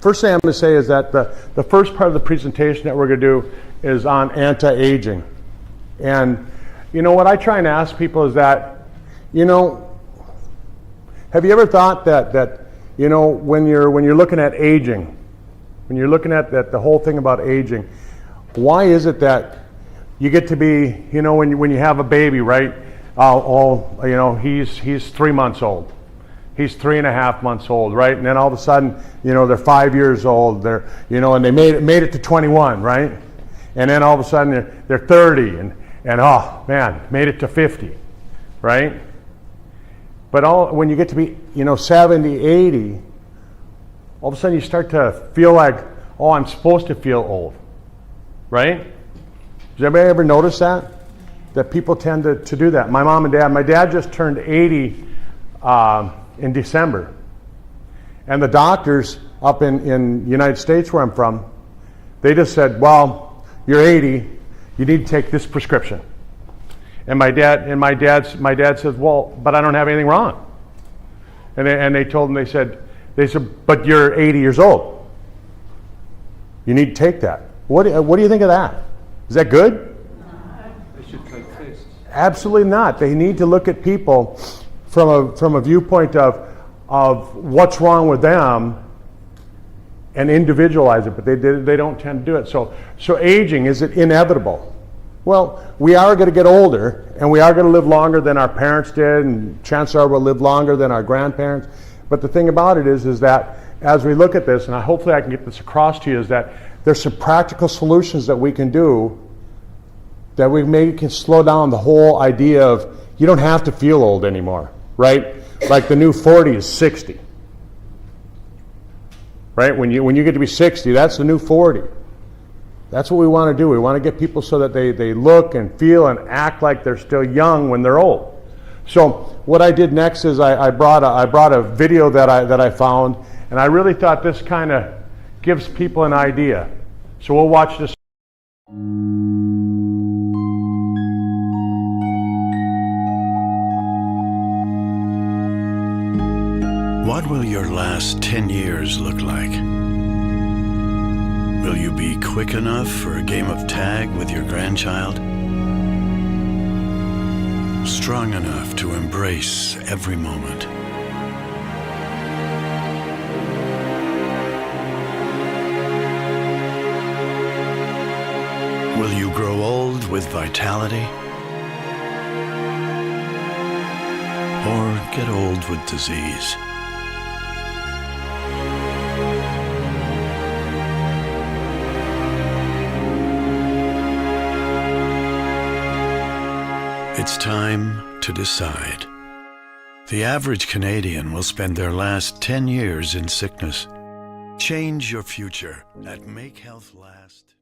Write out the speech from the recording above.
First thing I'm going to say is that the first part of the presentation that we're going to do is on anti-aging. And, you know, what I try and ask people is that, you know, have you ever thought that you know, when you're looking at aging, when you're looking at the whole thing about aging, why is it that you get to be, you know, when you have a baby, right? You know, he's 3 months old. He's 3.5 months old, right? And then all of a sudden, you know, they're 5 years old. They're, you know, and they made it to 21, right? And then all of a sudden they're 30, and oh man, made it to 50, right? But when you get to be, you know, 70, 80, all of a sudden you start to feel like, oh, I'm supposed to feel old, right? Does anybody ever notice that? That people tend to do that. My mom and dad, my dad just turned 80 in December. And the doctors up in the United States where I'm from, they just said, well, you're 80, you need to take this prescription. And my dad says, well, but I don't have anything wrong. And they told him, they said, but you're 80 years old. You need to take that. What do you think of that? Is that good? They should take tests. Absolutely not. They need to look at people from a viewpoint of what's wrong with them and individualize it, but they don't tend to do it. So aging, is it inevitable? Well, we are going to get older, and we are going to live longer than our parents did, and chances are we'll live longer than our grandparents. But the thing about it is that as we look at this, and hopefully I can get this across to you, is that there's some practical solutions that we can do that we maybe can slow down the whole idea of you don't have to feel old anymore, right? Like the new 40 is 60, right? When you get to be 60, that's the new 40. That's what we want to do. We want to get people so that they look and feel and act like they're still young when they're old. So what I did next is I brought a video that I found, and I really thought this kind of gives people an idea. So we'll watch this. What will your last 10 years look like? Will you be quick enough for a game of tag with your grandchild? Strong enough to embrace every moment? Will you grow old with vitality? Or get old with disease? It's time to decide. The average Canadian will spend their last 10 years in sickness. Change your future at Make Health Last.